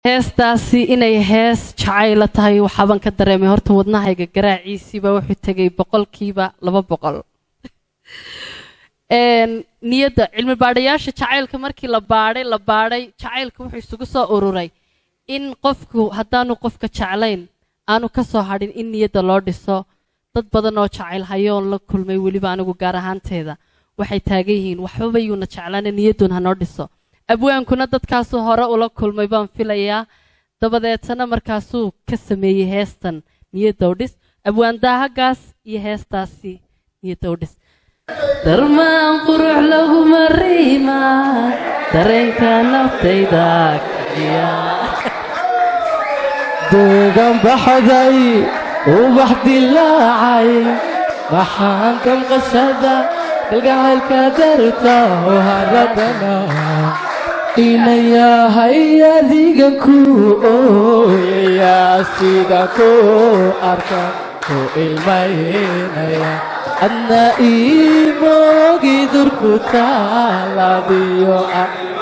heestaasi inay hees jacayl tahay waxaan ka dareemay horta wadnahayga garaaciisiiba wuxuu tagay 200% niyada cilmi baadhayaasha jacaylka markii la baadhay jacaylka wuxuu isugu soo ururay in qofku haddaanu qofka jeclayn aanu ka soo hadhin in niyada loo dhiso dad badan oo jacayl hayoon la kulmay weliba anigu gaar ahaanteeda waxay taagan yihiin waxba yuuna jeclaan niyadoon hanoo dhiso abwaankuna dadkaasuu hore ula kulmay baan filayaa dabadeetana markaasuu ka sameeyey heestan niyada u dhis abwaan daahagaas iyo heestaasi niyada u dhis darmaan qurux lagu mariima dareenka naftayda دوغان بحدي وبحدي اللاعي محان كم قصدا تلقى الكادرتا وهردنا إنا يا هيا ديغكو يا سيدكو أركا المينا يا أنا إيموغي دركو تالا ديو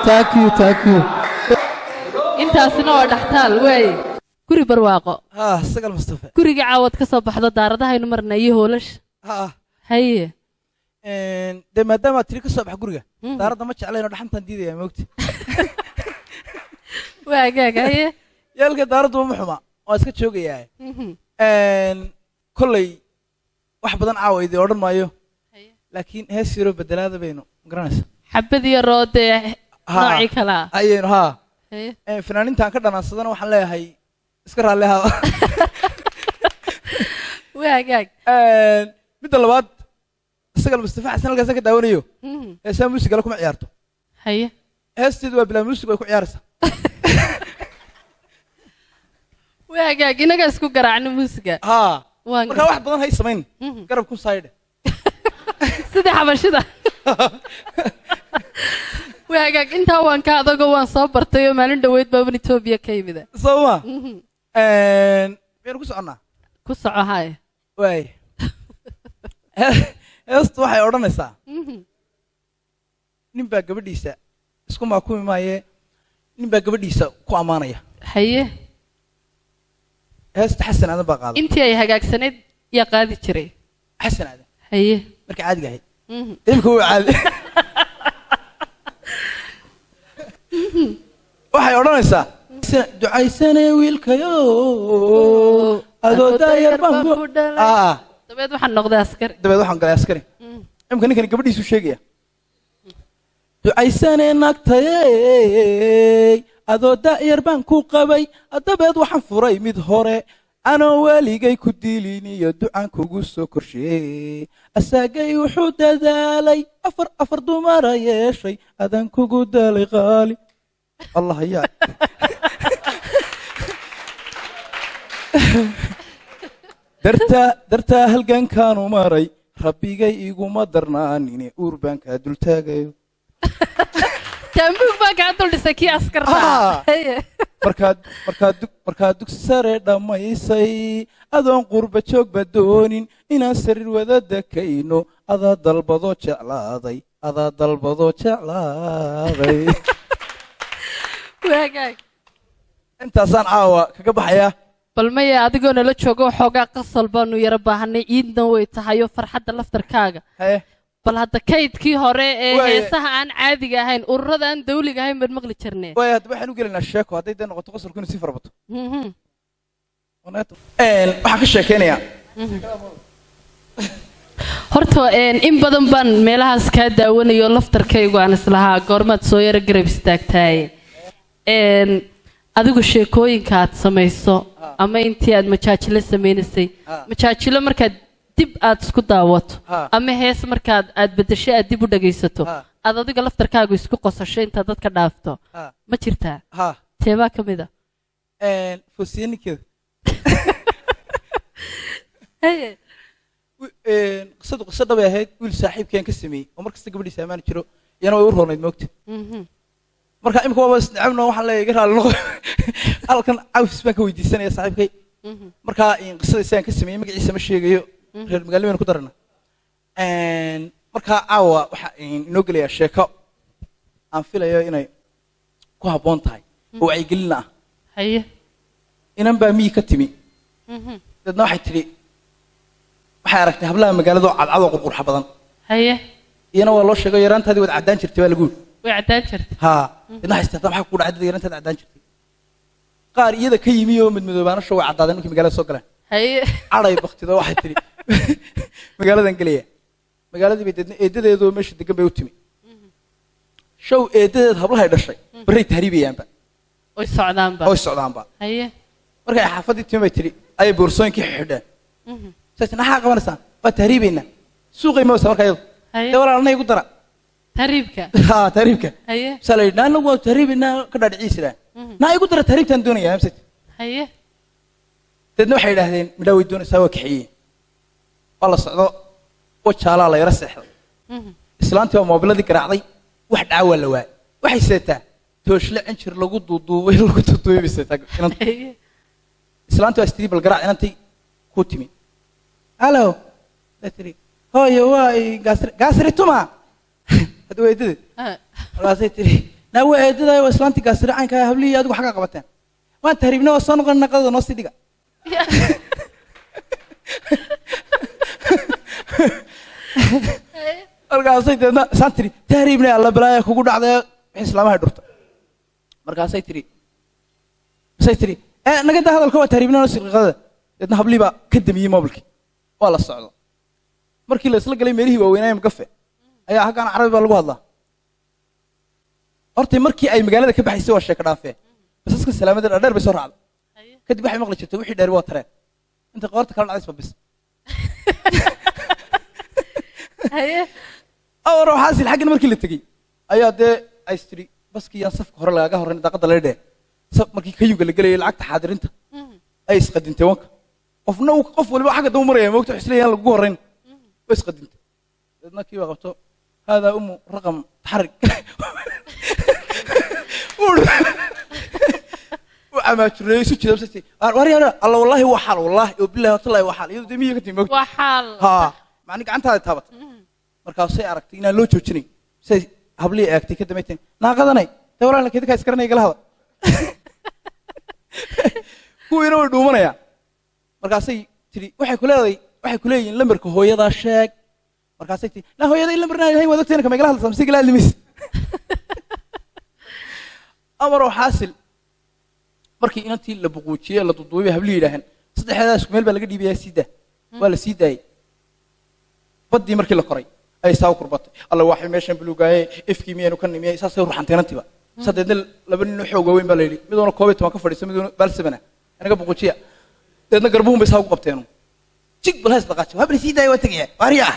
تاكيو انت سنوع دحتال وي guri barwaaqo sagal mustafa guriga caawad ka soo baxdo daaradaha aynu marnaayay hoolash haye de maadaama tiri ka soo bax guriga daarada ma jeclayno dhaxantan diidaya moogti waagaag haye yalka daaradu ma xuma oo iska joogayaa kollay wax badan caawaydi odhan maayo laakiin hees yaro bedelaada baynu garanaysa xabad yaro dee nooci kala ayaynu fanaanintaan ka dhanansadana waxaan leeyahay iska raalli ha waagaag midda labaad sagal mustafa xasan halkaas ka daawanayo heesaa muusiga la kuma ciyaarto haye heesteedu waa bilaa muusiga way ku ciyaaraysaa waagaag inaga isku garaacno muusiga marka wax badan hay samayn garab ku saayde sida xabashida waagaag intaa waan ka adago waan soo bartay oo maalin dhaweyd baaban Itoobiya ka yimid sooma meel ku soconnaa ku soco hay way heestu waxay odhanaysaa nin baa gabadhiisa isku maakumi maaye nin baa gabadhiisa ku amaanaya haye heesta xasan aadan baa qaaday intii ay hagaagsaneed yaa qaadi jiray xasan aadan haye marka caadiga ahayd ilku waa caadi waxay odhanaysaa ducaysane wiilkayo adoo daayar baan ku dhalay dabeed waxaan noqday askari dabeed waxaan galay askari imka ninkani gabadhiisu sheegaya ducaysane nagtayey adoo daayar baan ku qabay dabeed waxaan furay mid hore anoo waaligay ku dilin iyo ducaan kugu soo korsheeyey asaagay wuxuu dadaalay afar dumara yeeshay adan kugu dalay qaali الله يا درتا هلكان كانوا ماري ربي جاي يقوم درناني أوربان كادول تاجيو تنبوك ما كادول لسكي أسكرها مركاد سر دم يسي أذن قرب شوك بدونين إن سر وذا كينو أذا ضلبضو شعلاضي أذا ضلبضو شعلاضي waagaag intaasaan caawa kaga baxaya bal maya adigoo nala joogo xoogaa qasal baanu yara baahanay ciidna way tahay oo farxadda laftarkaaga bal hadda kaydkii hore ee heesaha aan caadiga ahayn ururada aan dawliga ahayn baan maqli jirnay way hadda waxaan u gelinaa sheeko hadday dee noqoto qasalku inuu sii farbato waxaan ka sheekeynayaa horta in badan baan meelahaas kaa daawanayo laftarkaygu aan islahaa goormaad soo yara garab istaagtaay adigu sheekooyinka aad samayso ama intii aad majaajilo sameynaysay majaajilo markaad dib aad isku daawato ama hees markaad aad bedesho aad dib u dhagaysato aad adiga laftarkaagu isku qosasho intaad dadka dhaafto ma jirtaa teebaa ka mid a fosiyaninkeeda qisadu dhabay ahayd wiil saaxiibkeen ka sameeyey oo markasta gabadhiisa ammaan jiro iyana way u roonayd moogta marka imika waaba isnacabno waxaan leeyahay iga raali noqo halkan cawis baan ka weydiisanaya saaxiibkay markaa qisada isaan ka sameeyey magaciisa ma sheegayo reer magaalada ku darana markaa caawa waxa inoo gelayaa sheeko aan filayo inay ku habboon tahay oo wacyigelin ah haye inan baa miyi ka timi mhm dadna waxay tiri waxay aragtay hablaha magaalada cadcad oo qurux badan haye iyana waa loo sheegay yaraantaadii wad cadaan jirtay baa lagu yiri way cadaan jirtay ha dadna haystaa maxaa ku dhacay yaraantaad cadaan jirtay qaar iyada ka yimi oo midmadoobaana soo cadaadeen markii magaalada soo galeen haye caday baqtida waxay tiri magaaladan galiya magaaladii bay dadna eedadeedu meesha degan bay u timi show eedadeed hablaha dhashay bari tahriibayaanba way socdaanba oo socdaanba haye markay xaafadii timi bay tiri ay boorsooyinkii xidheen mhm saasna xaq qabanaysan waa tahriibayna suuqay ma soo markay haye walaalna igu dara tariibka ha tahriibka haye salay naanu waa tahriibina ka dhadhiciisira na igu dara tahriibtan doonaya amsad haye dadna waxay yiraahdeen midaway doonaysaa waa kaxiyay wala socdo oo jaala la yara seexday mhm islaantii oo moobiladii garaacday wax dhaawa la waay waxay seetaa tooshle injir lagu duuduubay lagu tutuubay biseeta haye islaantii waa stable garaac inantii ku timi hello letri hooyo waa gaasri tuma hada weydid walaasay tiri na weydida waa islaantii gaasri aan ka hablii adigu xaqa qabateen waan tahriibna waa soo noqon naqada noo sidhiga markaasay deedna saan tiri tahriibna alla balaaya kugu dhacday islaamaha dhurta markaasay tiri naga daa hadalka waa tahriibna noo sidhiqada deedna hablii baa ka damiyey mobilkii waa la socdo markii la isla galay meelihii waaweynaaye magafe ayaa halkan carabi baa lagu hadlaa horta markii ay magaalada ka baxaysay waa sheeko dhaafee basaska salaamada dheer bay soo raacday kadib waxay maqli jirtay wixii dheer waa tareen inta qoorta kala dhacaysa bis haye awro xaasil xaggan markii la tagay ayaa dee ay istiri baskii aan safka hore lagaga horreyn daaqada la dhee markii kayuga la gelayay lacagta xaadirinta ay isqadintay wanka qofna qof waliba xagga daba maraya moogta xisleeyaan lagu horreyn way isqadintay dadna kii waa qabto hada raqam taxarig وعما تري سوتش دبستي واريا الله والله وحال والله وبالله والله وحال يدو دميه كتي موقت وحال ها معني غعنتا تابت markaasay aragtay inaan loo joojinay say hablii eegtay ka dameeyeen naaqadanay dawraan la keedka iskaranay galahada kuwiina way dhuumanaya markaasay tiri waxay ku leeyihiin lambarka hooyada sheeg markaasay tiri la hooyada lambarna hay wadagteen ka meelaha samsi galaa limis amaro xaasil markii inantii la buquujiyay la duduubay hablii yiraahan saddexdaas meel baa laga dhiibay siida waa la siiday badii markii la koray ay saaw kurbatay alla waxay meeshan buluugaaye ifkii miyanu ka nimiyay saasay ruuxanteynantiba sadeedna laba nin xoog weyn baa leeyay midoona 12 ka fadhiisay midoona balsabana anaga buquujiya deedna garbuun bay saaw ku qabteen jig balaas laqaajo habli siiday waa tagay wariya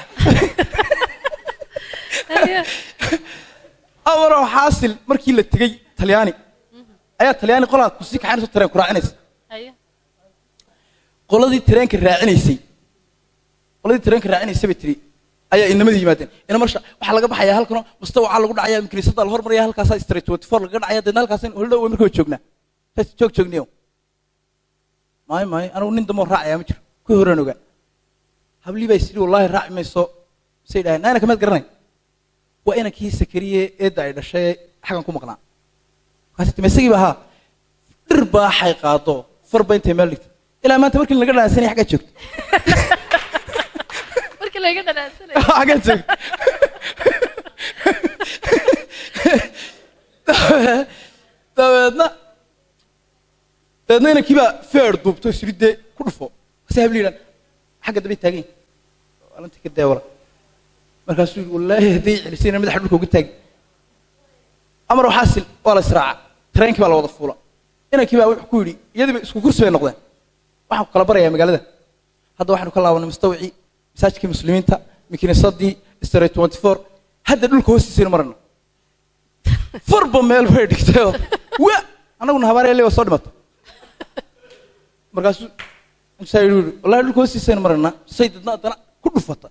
awro xaasil markii la tagay talyaani ayaa talyaani qolada ku sii kaxayso tareen ku raacinaysa haye qoladii tareenka raacinaysa bay tiri ayaa inamadii yimaadeen ina marsha waxa laga baxaya halkan mustawa lagu dhacayaa imkaniisada la hormaraya halkaas street 24 laga dhacayaa dadna halkaas in hordhow markii joognaa joogniyo maay anu nin damo raacaya ma jiro ku horanoga hablii bay sidii wallahi raaci mayso say dhaayeen ana kamad garanay waa ina kii sakariye eeda ay dhashay xagan ku maqnaa kaasita mesigi baa dhir baa xay qaado farba intay meel dhigtay ilaa maanta markii laga dhaansanay xaga joogto markii laga dhaansanay xaga joogto dadna kiba feer duubto siride ku dhufo sahabliiran xaga dabay taageen walanta ka daawala markaasuu wallahi hadii cilisina madax dhulka uga taag amar xaasil wala israaca tareenkii baa la wada fuula inankii baa wuxuu ku yiri iyadii isku kursi bay noqdeen waxaan kala barayaa magaalada hadda waxaanu ka laabanay mustawci masaajidka muslimiinta mikinesadii street 24 hadda dhulka hoostiisa marna farba meel bay dhigtay wa anaguna habaarayay soo dhimato markaasuu sayru wallahi dhulka hoostiisa marna saydna dana ku dhufata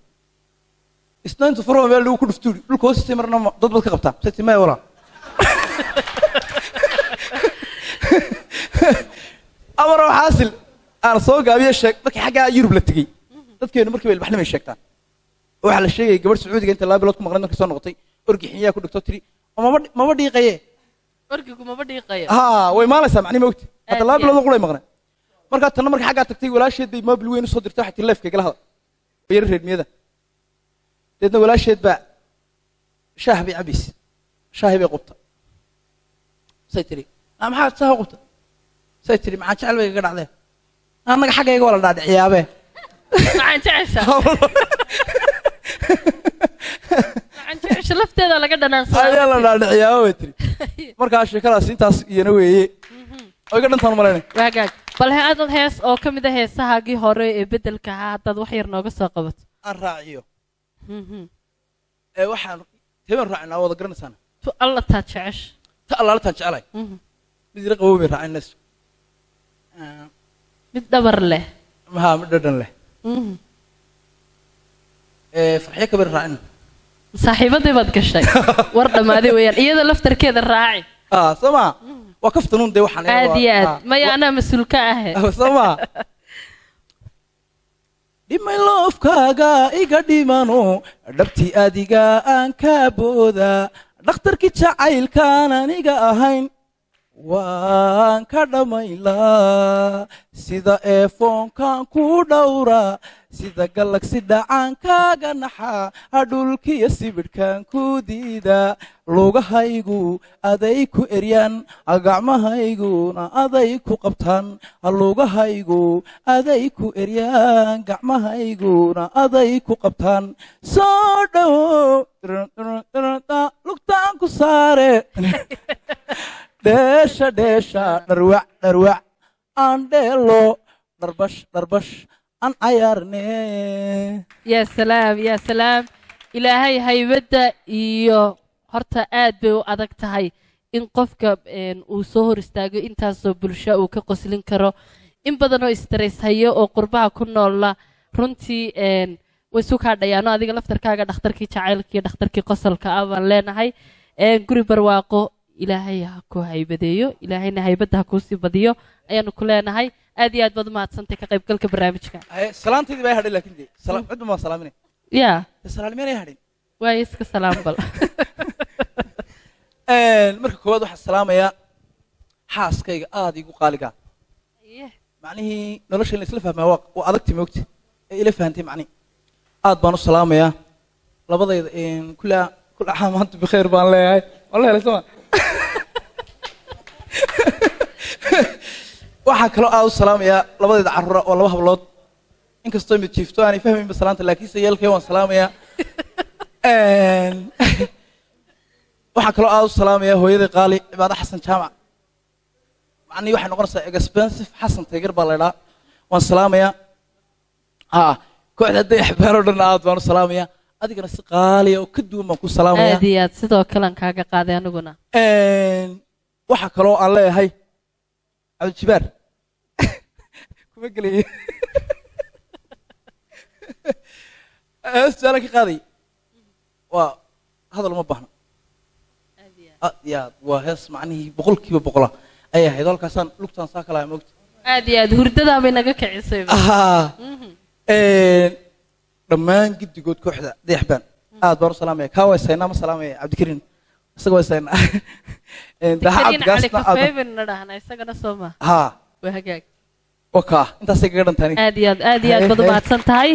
isnaantu farba meel lagu ku dhuftuuri dhulka hoostiisa marna dad bad ka qabtaa saytii ma wala amaro xaasil aan soo gaabiyo sheeg markii xagga Yurub la tagay dadkeenu markii bay baxnimay sheegtaan waxa la sheegay gabar Sacuudiga inta laba bilood ku maqnaan markii soo noqotay orgixiyaa ku dhigto tiri ma dhiiqaye orgigu maba dhiiqayo ها way maalaysaa macni moogti hadda laba bilood qulay maqnay marka tan markii xagga tagtay walaasheed bay mobil weyn u soo dirtay xatii leefka galaha yar reedmiyada deedna walaasheed baa shaah bi cabis shaah bay qubta saytiri maxaa shaah qubta saytiri maxaa jecel bay ga dhacday anaga xaggayga wala dhaadhiciyaabe maxaan jeceshaa maxaan jeceshaa lafteeda laga dhanaansado ayaa la dhaadhiciyaabe way tiri markaa sheekadaas intaas iyana weeye oo iga dhantaan malaynay waagaag bal haadad hees oo ka mid ah heesahaagii hore ee bedelka ahaa haddaad wax yar nooga soo qabato aan raaciyo waxaan teben raacinaa wada garanaysaan tu alla taa jecesh ta allaalataan jecelay mid ira qabow bay raacinays mid dhabar leh maha mid dhadhan leh farxiyo kabir raacin saaxiibadii baad gashay war dhammaaday weeyaan iyada laftarkeeda raaci soma waa kaftanuun dee waxaan aad iyo aad maya anaa mas-uul ka ahe soma dhimay loofkaaga iga dhimano dhabtii adiga aan ka booda dhakhtarkii jacaylkaan aniga ahayn waan ka dhammaylaa sida eefoonkan ku dhowra sida galaksi dhacaankaaga naxa hadhulkiyo sibidhkan ku diida lugahaygu aday ku eryaan gacmahayguna aday ku qabtaan lugahaygu aday ku eryaan gacmahayguna aday ku qabtaan soo dhowo lugtaan ku saare dheesha dheesha dharwac dharwac aan dheelo dharbash dharbash an cayaarne yaa salaam yaa salaam ilaahay haybadda iyo horta aad bay u adag tahay in qofka uu soo hor istaago intaasoo bulsho uu ka qoslin karo in badan oo stress hayo oo qurbaha ku noolla runtii way isu kaadhayaano adiga laftarkaaga dhakhtarkii jacaylka iyo dhakhtarkii qosolka ah baan leenahay guri barwaaqo ilaahay ha ku haybadeeyo ilaahayna haybadda ha kuu sii badiyo ayaanu ku leenahay aad iyo aad baad umahadsantay ka qaybgalka barnaamijka salaanteedii baa hadhay laakiin dee cid ma salaaminay yaa salaalmeenay hadhin waayo iska salaam bal marka koowaad waxaan salaamayaa xaaskayga aad igu qaaliga macnihii nolosha in la isla fahmaa waa adagti moogti ee ila fahantay macnihi aad baan u salaamayaa labadayda kula caam maanta bikheer baan leeyahay wala helay soma waxaa kaloo aad u salaamayaa labadayda carruura oo laba hablood inkastoo mid jiifto aanay fahmaynba salaanta laakiinse yeelkay waan salaamayaa waxaa kaloo aad u salaamayaa hooyaday qaali cibaado xasan jaamac macnihii waxay noqonaysaa expensive xasan taygar baa la idhaa waan salaamayaa kooxda dayax beeroo dhan aad baan u salaamayaa adigana si qaaliya oo ka duwan baan ku salaamayaa aad iyo aad sidoo kalean kaaga qaaday aniguna waxaa kaloo aan leeyahay cabdijibaar kuma gelaya su-aalan ka qaaday waa hadal uma baahna aad iyo aad waa hees macnihii boqolkiiba boqola ayay ahayd halkaasaan lugtaan saa kalaa moogta aad iyo aad hurdadaa bay naga kicisay dhammaan giddigood kooxda dayaxbaan aad baan u salaamaya kaa waa saynaa ma salaamaya cabdikariin isaga waa saynaa daxaabgaasna dhahna isagana soo ma ha waa hagaag wakaa intaasay kaga dhantaani aad iyo aad baad u mahadsan tahay